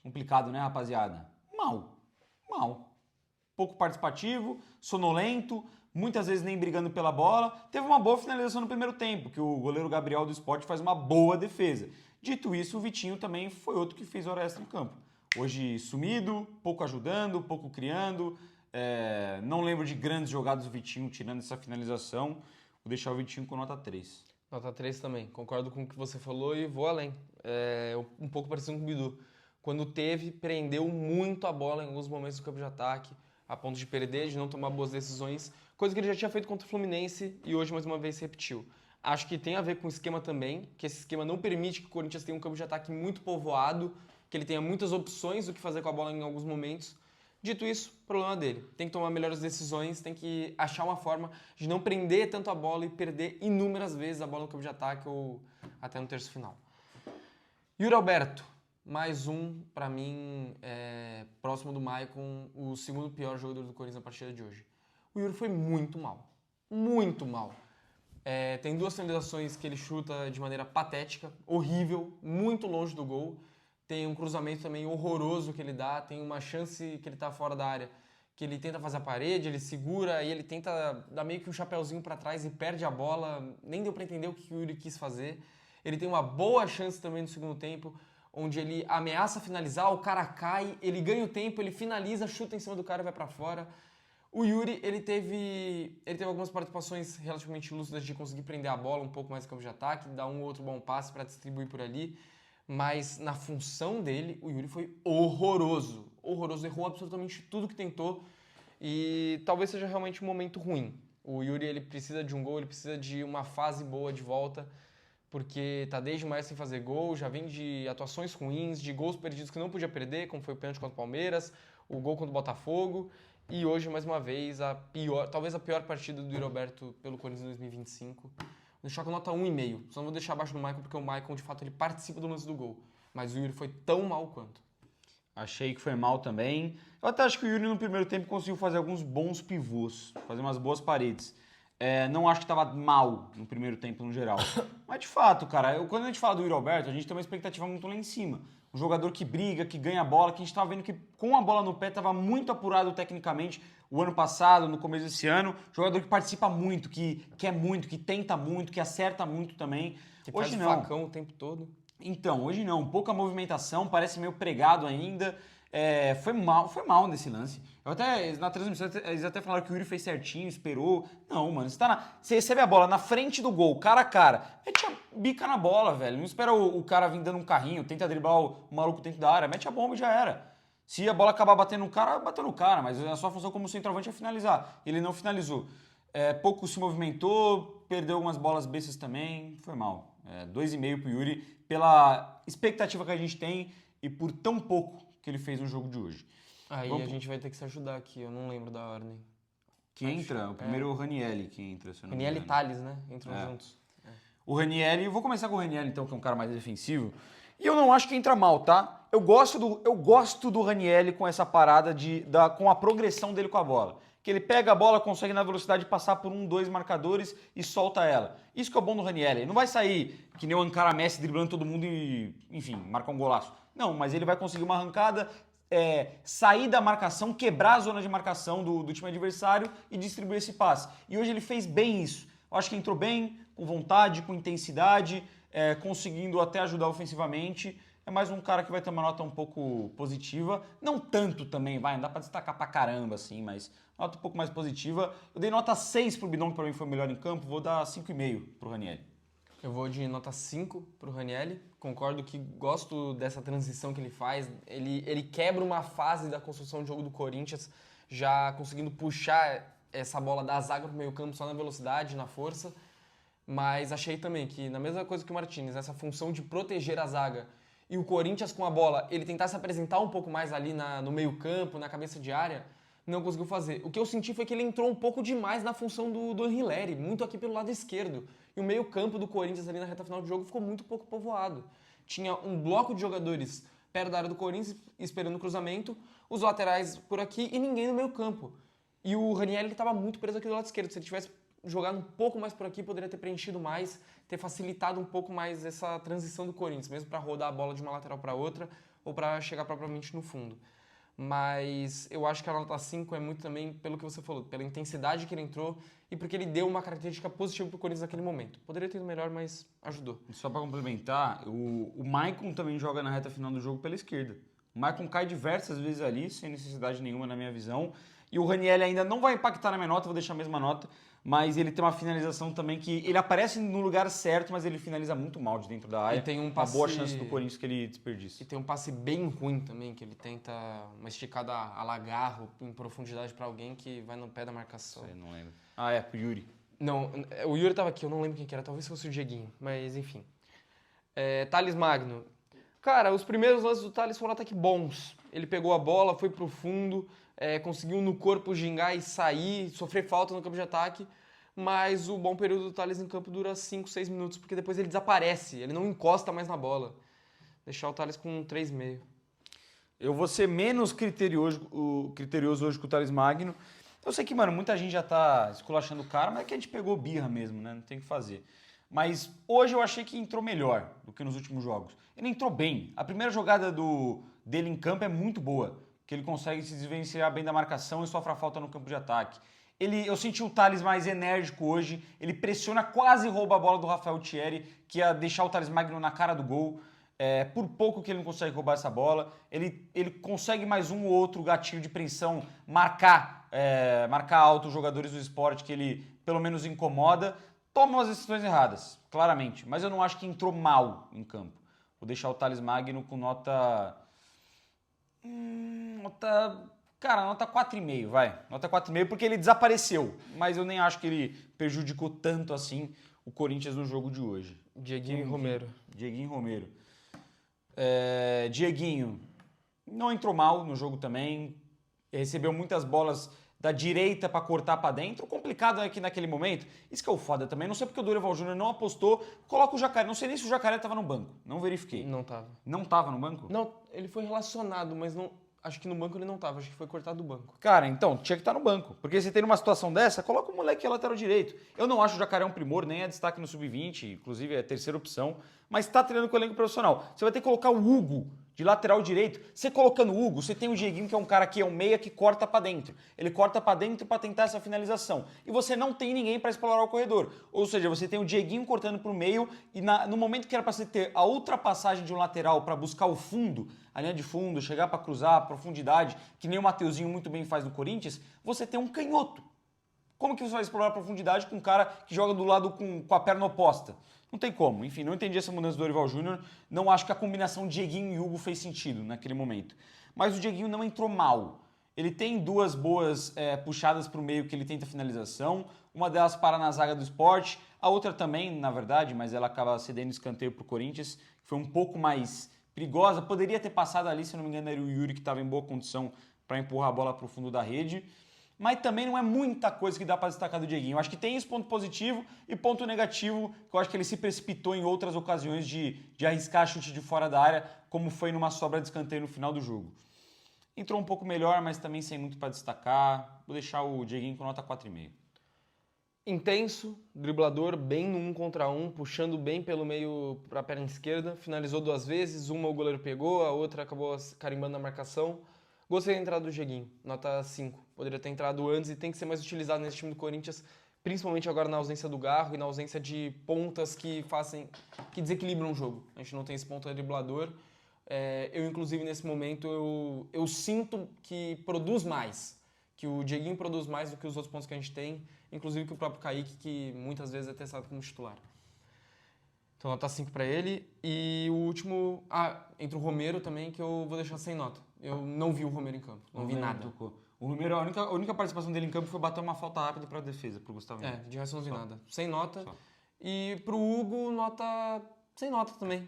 Complicado, né, rapaziada? Mal. Pouco participativo, sonolento, muitas vezes nem brigando pela bola. Teve uma boa finalização no primeiro tempo, que o goleiro Gabriel do Sport faz uma boa defesa. Dito isso, o Vitinho também foi outro que fez hora extra em campo. Hoje sumido, pouco ajudando, pouco criando. Não lembro de grandes jogadas do Vitinho tirando essa finalização. Vou deixar o Vitinho com nota 3. Nota 3 também. Concordo com o que você falou e vou além. Um pouco parecido com o Bidu. Quando prendeu muito a bola em alguns momentos do campo de ataque, a ponto de perder, de não tomar boas decisões, coisa que ele já tinha feito contra o Fluminense e hoje mais uma vez se repetiu. Acho que tem a ver com o esquema também, que esse esquema não permite que o Corinthians tenha um campo de ataque muito povoado, que ele tenha muitas opções do que fazer com a bola em alguns momentos. Dito isso, problema dele. Tem que tomar melhores decisões, tem que achar uma forma de não prender tanto a bola e perder inúmeras vezes a bola no campo de ataque ou até no terço final. Yuri Alberto. Mais um, pra mim, próximo do Maicon, o segundo pior jogador do Corinthians na partida de hoje. O Yuri foi muito mal. Muito mal. Tem 2 finalizações que ele chuta de maneira patética, horrível, muito longe do gol. Tem um cruzamento também horroroso que ele dá. Tem uma chance que ele tá fora da área, que ele tenta fazer a parede, ele segura e ele tenta dar meio que um chapéuzinho pra trás e perde a bola. Nem deu pra entender o que o Yuri quis fazer. Ele tem uma boa chance também no segundo tempo, onde ele ameaça finalizar, o cara cai, ele ganha o tempo, ele finaliza, chuta em cima do cara e vai pra fora. O Yuri, ele teve algumas participações relativamente lúcidas de conseguir prender a bola um pouco mais no campo de ataque, dar um ou outro bom passe para distribuir por ali, mas na função dele, o Yuri foi horroroso. Horroroso, errou absolutamente tudo que tentou e talvez seja realmente um momento ruim. O Yuri, ele precisa de um gol, ele precisa de uma fase boa de volta, porque tá desde maio sem fazer gol, já vem de atuações ruins, de gols perdidos que não podia perder, como foi o pênalti contra o Palmeiras, o gol contra o Botafogo, e hoje, mais uma vez, talvez a pior partida do Yuri Alberto pelo Corinthians em 2025. Vou deixar com nota 1,5, só não vou deixar abaixo do Maicon, porque o Maicon, de fato, ele participa do lance do gol, mas o Yuri foi tão mal quanto. Achei que foi mal também. Eu até acho que o Yuri no primeiro tempo conseguiu fazer alguns bons pivôs, fazer umas boas paredes. Não acho que estava mal no primeiro tempo no geral. Mas de fato, cara, quando a gente fala do Yuri Alberto, a gente tem uma expectativa muito lá em cima. Um jogador que briga, que ganha bola, que a gente estava vendo que com a bola no pé estava muito apurado tecnicamente o ano passado, no começo desse ano. Jogador que participa muito, que quer muito, que tenta muito, que acerta muito também. Que Hoje faz não. facão o tempo todo. Então, hoje não, pouca movimentação, parece meio pregado ainda. Foi mal nesse lance. Na transmissão, eles até falaram que o Yuri fez certinho, esperou. Não, mano, você recebe a bola na frente do gol, cara a cara, mete a bica na bola, velho. Não espera o cara vir dando um carrinho, tenta driblar o maluco dentro da área, mete a bomba e já era. Se a bola acabar batendo no cara, bateu no cara, mas a sua função como centroavante é finalizar. Ele não finalizou. Pouco se movimentou, perdeu algumas bolas bestas também, foi mal. 2,5 pro Yuri, pela expectativa que a gente tem e por tão pouco que ele fez no jogo de hoje. Aí a gente vai ter que se ajudar aqui, eu não lembro da ordem. O primeiro é o Ranieri que entra. Ranieri e Thales, né? Entram juntos. O Ranieri, vou começar com o Ranieri então, que é um cara mais defensivo. E eu não acho que entra mal, tá? Eu gosto do Ranieri com essa parada com a progressão dele com a bola. Que ele pega a bola, consegue na velocidade passar por 2 marcadores e solta ela. Isso que é o bom do Ranieri. Ele não vai sair que nem o Encara Messi driblando todo mundo e, enfim, marcar um golaço. Não, mas ele vai conseguir uma arrancada, sair da marcação, quebrar a zona de marcação do time adversário e distribuir esse passe. E hoje ele fez bem isso. Eu acho que entrou bem, com vontade, com intensidade, conseguindo até ajudar ofensivamente. É mais um cara que vai ter uma nota um pouco positiva. Não tanto também, não dá pra destacar pra caramba, assim, mas nota um pouco mais positiva. Eu dei nota 6 pro Bidon, que pra mim foi o melhor em campo. Vou dar 5,5 pro Ranieri. Eu vou de nota 5 pro Ranieri. Concordo que gosto dessa transição que ele faz. Ele quebra uma fase da construção de jogo do Corinthians, já conseguindo puxar essa bola da zaga pro meio campo só na velocidade, na força. Mas achei também que, na mesma coisa que o Martínez, essa função de proteger a zaga e o Corinthians com a bola, ele tentar se apresentar um pouco mais ali no meio campo, na cabeça de área, não conseguiu fazer. O que eu senti foi que ele entrou um pouco demais na função do Hilary, muito aqui pelo lado esquerdo. E o meio campo do Corinthians ali na reta final do jogo ficou muito pouco povoado. Tinha um bloco de jogadores perto da área do Corinthians esperando o cruzamento, os laterais por aqui e ninguém no meio campo. E o Ranieri estava muito preso aqui do lado esquerdo. Se ele tivesse jogado um pouco mais por aqui, poderia ter preenchido mais, ter facilitado um pouco mais essa transição do Corinthians, mesmo para rodar a bola de uma lateral para outra ou para chegar propriamente no fundo. Mas eu acho que a nota 5 é muito também pelo que você falou, pela intensidade que ele entrou e porque ele deu uma característica positiva para o Corinthians naquele momento. Poderia ter ido melhor, mas ajudou. Só para complementar, o Maicon também joga na reta final do jogo pela esquerda. O Maicon cai diversas vezes ali, sem necessidade nenhuma na minha visão. E o Ranieri ainda não vai impactar na minha nota, vou deixar a mesma nota, mas ele tem uma finalização também que ele aparece no lugar certo, mas ele finaliza muito mal de dentro da área. E tem uma boa chance do Corinthians que ele desperdiça. E tem um passe bem ruim também, que ele tenta uma esticada a lagarro em profundidade para alguém que vai no pé da marcação. Sei, não lembro. Pro Yuri. Não, o Yuri tava aqui, eu não lembro quem que era, talvez fosse o Dieguinho, mas enfim. Thales Magno. Cara, os primeiros lances do Thales foram até que bons. Ele pegou a bola, foi pro fundo, conseguiu no corpo gingar e sair, sofrer falta no campo de ataque, mas o bom período do Thales em campo dura 5, 6 minutos, porque depois ele desaparece, ele não encosta mais na bola. Deixar o Thales com 3,5. Eu vou ser menos criterioso hoje com o Thales Magno. Eu sei que, mano, muita gente já tá esculachando o cara, mas é que a gente pegou birra mesmo, né? Não tem o que fazer. Mas hoje eu achei que entrou melhor do que nos últimos jogos. Ele entrou bem. A primeira jogada dele em campo é muito boa, que ele consegue se desvencilhar bem da marcação e sofre a falta no campo de ataque. Eu senti o Thales mais enérgico hoje, ele pressiona, quase rouba a bola do Rafael Thierry, que ia deixar o Thales Magno na cara do gol. Por pouco que ele não consegue roubar essa bola, ele consegue mais um ou outro gatilho de pressão, marcar alto os jogadores do esporte que ele pelo menos incomoda. Toma umas decisões erradas, claramente, mas eu não acho que entrou mal em campo. Vou deixar o Thales Magno com nota 4,5, vai. Nota 4,5 porque ele desapareceu, mas eu nem acho que ele prejudicou tanto assim o Corinthians no jogo de hoje. Dieguinho e Romero. Dieguinho não entrou mal no jogo também, recebeu muitas bolas da direita para cortar para dentro. O complicado é que naquele momento, isso que é o foda também, não sei porque o Dorival Júnior não apostou, coloca o Jacaré, não sei nem se o Jacaré estava no banco, não verifiquei. Não tava. Não estava no banco? Não, ele foi relacionado, mas não, acho que no banco ele não tava, acho que foi cortado do banco. Cara, então, tinha que estar no banco. Porque você tem numa situação dessa, coloca o moleque que é lateral direito. Eu não acho o Jacaré um primor, nem é destaque no sub-20, inclusive é a terceira opção, mas está treinando com o elenco profissional. Você vai ter que colocar o Hugo de lateral direito. Você colocando o Hugo, você tem o Dieguinho, que é um cara que é um meia que corta para dentro. Ele corta para dentro para tentar essa finalização. E você não tem ninguém para explorar o corredor. Ou seja, você tem o Dieguinho cortando para o meio e no momento que era para você ter a ultrapassagem de um lateral para buscar o fundo, a linha de fundo, chegar para cruzar a profundidade, que nem o Mateuzinho muito bem faz no Corinthians, você tem um canhoto. Como que você vai explorar a profundidade com um cara que joga do lado com a perna oposta? Não tem como. Enfim, não entendi essa mudança do Dorival Júnior. Não acho que a combinação Dieguinho e Hugo fez sentido naquele momento. Mas o Dieguinho não entrou mal. Ele tem duas boas puxadas para o meio que ele tenta finalização. Uma delas para na zaga do Sport. A outra também, na verdade, mas ela acaba cedendo escanteio para o Corinthians. Foi um pouco mais perigosa. Poderia ter passado ali, se eu não me engano, era o Yuri que estava em boa condição para empurrar a bola para o fundo da rede. Mas também não é muita coisa que dá para destacar do Dieguinho. Eu acho que tem esse ponto positivo e ponto negativo, que eu acho que ele se precipitou em outras ocasiões de arriscar chute de fora da área, como foi numa sobra de escanteio no final do jogo. Entrou um pouco melhor, mas também sem muito para destacar. Vou deixar o Dieguinho com nota 4,5. Intenso, driblador, bem no 1 contra 1, puxando bem pelo meio para a perna esquerda. Finalizou 2 vezes, uma o goleiro pegou, a outra acabou carimbando na marcação. Gostei da entrada do Dieguinho, nota 5. Poderia ter entrado antes e tem que ser mais utilizado nesse time do Corinthians, principalmente agora na ausência do Garro e na ausência de pontas que desequilibram o jogo. A gente não tem esse ponta driblador. Eu, inclusive, nesse momento, eu sinto que produz mais, que o Dieguinho produz mais do que os outros pontos que a gente tem, inclusive que o próprio Kaique, que muitas vezes é testado como titular. Então, nota 5 para ele. E o último, entre o Romero também, que eu vou deixar sem nota. Eu não vi o Romero em campo, não vi nada. O Romero, a única participação dele em campo foi bater uma falta rápida para a defesa, para o Gustavo. De resto não vi nada. Sem nota. Só. E pro Hugo, sem nota também.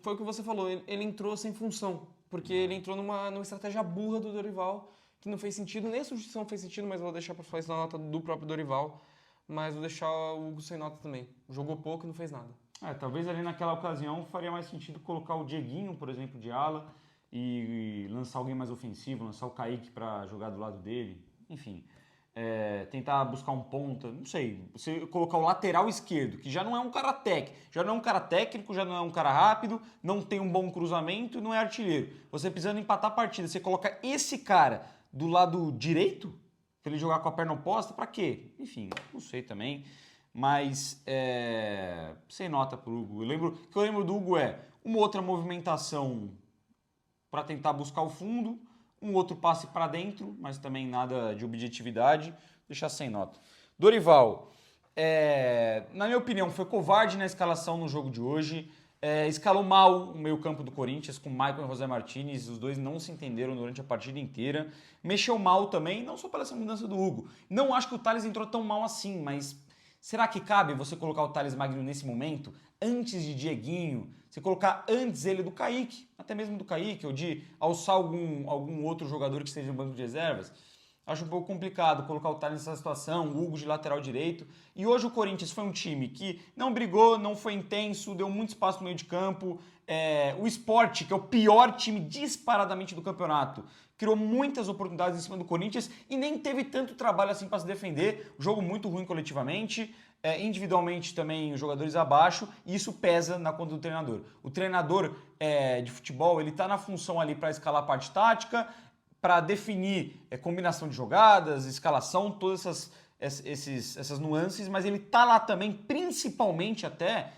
Foi o que você falou, ele entrou sem função. Porque ele entrou numa estratégia burra do Dorival, que não fez sentido, nem a substituição fez sentido, mas vou deixar para falar isso na nota do próprio Dorival. Mas vou deixar o Hugo sem nota também. Jogou pouco e não fez nada. Talvez ali naquela ocasião faria mais sentido colocar o Dieguinho, por exemplo, de ala e lançar alguém mais ofensivo, lançar o Kaique para jogar do lado dele. Enfim, tentar buscar um ponta, não sei. Você colocar o lateral esquerdo, que já não é um cara técnico, já não é um cara rápido, não tem um bom cruzamento e não é artilheiro. Você precisando empatar a partida, você coloca esse cara do lado direito, para ele jogar com a perna oposta, para quê? Enfim, não sei também. Mas sem nota pro Hugo. O que eu lembro do Hugo uma outra movimentação para tentar buscar o fundo, um outro passe para dentro, mas também nada de objetividade. Deixar sem nota. Dorival, na minha opinião, foi covarde na escalação no jogo de hoje. Escalou mal o meio-campo do Corinthians com Maicon e José Martinez. Os dois não se entenderam durante a partida inteira. Mexeu mal também, não só pela essa mudança do Hugo. Não acho que o Thales entrou tão mal assim, mas será que cabe você colocar o Thales Magno nesse momento, antes de Dieguinho? Você colocar antes ele do Kaique, até mesmo do Kaique, ou de alçar algum outro jogador que esteja no banco de reservas? Acho um pouco complicado colocar o Thales nessa situação, o Hugo de lateral direito. E hoje o Corinthians foi um time que não brigou, não foi intenso, deu muito espaço no meio de campo. O Sport, que é o pior time disparadamente do campeonato, criou muitas oportunidades em cima do Corinthians e nem teve tanto trabalho assim para se defender. Jogo muito ruim coletivamente, individualmente também os jogadores abaixo, e isso pesa na conta do treinador. O treinador de futebol, ele está na função ali para escalar a parte tática, para definir combinação de jogadas, escalação, todas essas nuances, mas ele está lá também, principalmente até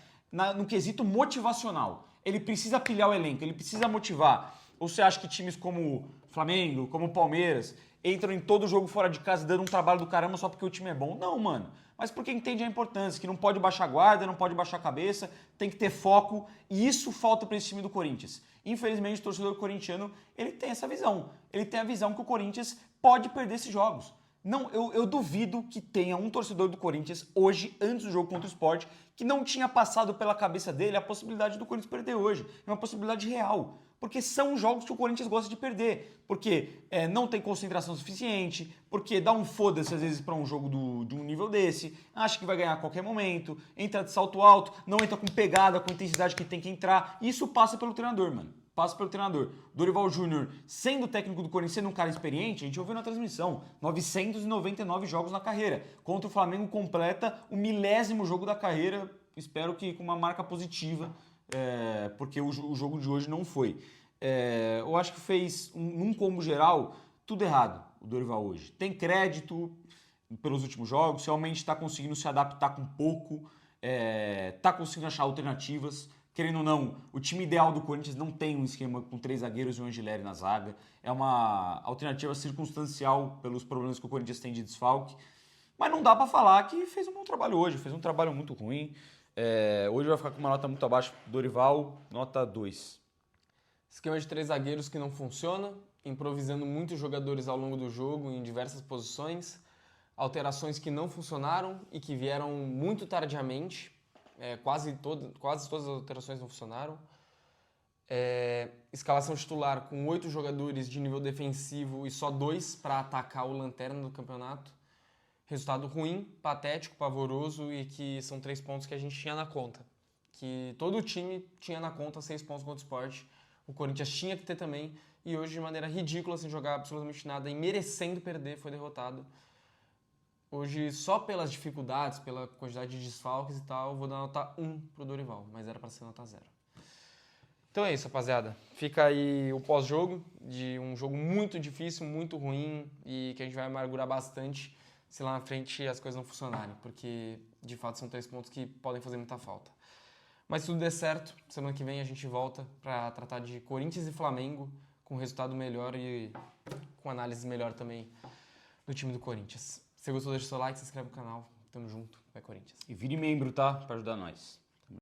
no quesito motivacional. Ele precisa pilhar o elenco, ele precisa motivar. Ou você acha que times como Flamengo, como Palmeiras, entram em todo jogo fora de casa dando um trabalho do caramba só porque o time é bom? Não, mano. Mas porque entende a importância, que não pode baixar a guarda, não pode baixar a cabeça, tem que ter foco, e isso falta para esse time do Corinthians. Infelizmente, o torcedor corintiano, ele tem essa visão. Ele tem a visão que o Corinthians pode perder esses jogos. Não, eu duvido que tenha um torcedor do Corinthians hoje, antes do jogo contra o Sport, que não tinha passado pela cabeça dele a possibilidade do Corinthians perder hoje. É uma possibilidade real. Porque são jogos que o Corinthians gosta de perder. Porque não tem concentração suficiente, porque dá um foda-se às vezes para um jogo de um nível desse, acha que vai ganhar a qualquer momento, entra de salto alto, não entra com pegada, com intensidade que tem que entrar. Isso passa pelo treinador, mano. Passa pelo treinador. Dorival Júnior, sendo técnico do Corinthians, sendo um cara experiente, a gente ouviu na transmissão, 999 jogos na carreira. Contra o Flamengo completa o 1000º jogo da carreira, espero que com uma marca positiva, porque o jogo de hoje não foi. Eu acho que fez, num combo geral, tudo errado o Dorival hoje. Tem crédito pelos últimos jogos, realmente está conseguindo se adaptar com pouco, está conseguindo achar alternativas. Querendo ou não, o time ideal do Corinthians não tem um esquema com 3 zagueiros e um Angileri na zaga. É uma alternativa circunstancial pelos problemas que o Corinthians tem de desfalque. Mas não dá para falar que fez um bom trabalho hoje, fez um trabalho muito ruim. Hoje vai ficar com uma nota muito abaixo. Dorival, nota 2. Esquema de 3 zagueiros que não funciona, improvisando muitos jogadores ao longo do jogo em diversas posições, alterações que não funcionaram e que vieram muito tardiamente. Quase todas as alterações não funcionaram. Escalação titular com 8 jogadores de nível defensivo e só 2 para atacar o lanterna do campeonato. Resultado ruim, patético, pavoroso e que são 3 pontos que a gente tinha na conta. Que todo o time tinha na conta 6 pontos contra o Sport. O Corinthians tinha que ter também. E hoje, de maneira ridícula, sem jogar absolutamente nada e merecendo perder, foi derrotado. Hoje, só pelas dificuldades, pela quantidade de desfalques e tal, vou dar nota 1 pro Dorival, mas era para ser nota 0. Então é isso, rapaziada. Fica aí o pós-jogo de um jogo muito difícil, muito ruim e que a gente vai amargurar bastante se lá na frente as coisas não funcionarem, porque de fato são 3 pontos que podem fazer muita falta. Mas se tudo der certo, semana que vem a gente volta para tratar de Corinthians e Flamengo com resultado melhor e com análise melhor também do time do Corinthians. Se você gostou, deixa o seu like, se inscreve no canal. Tamo junto, vai Corinthians. E vire membro, tá? Pra ajudar nós.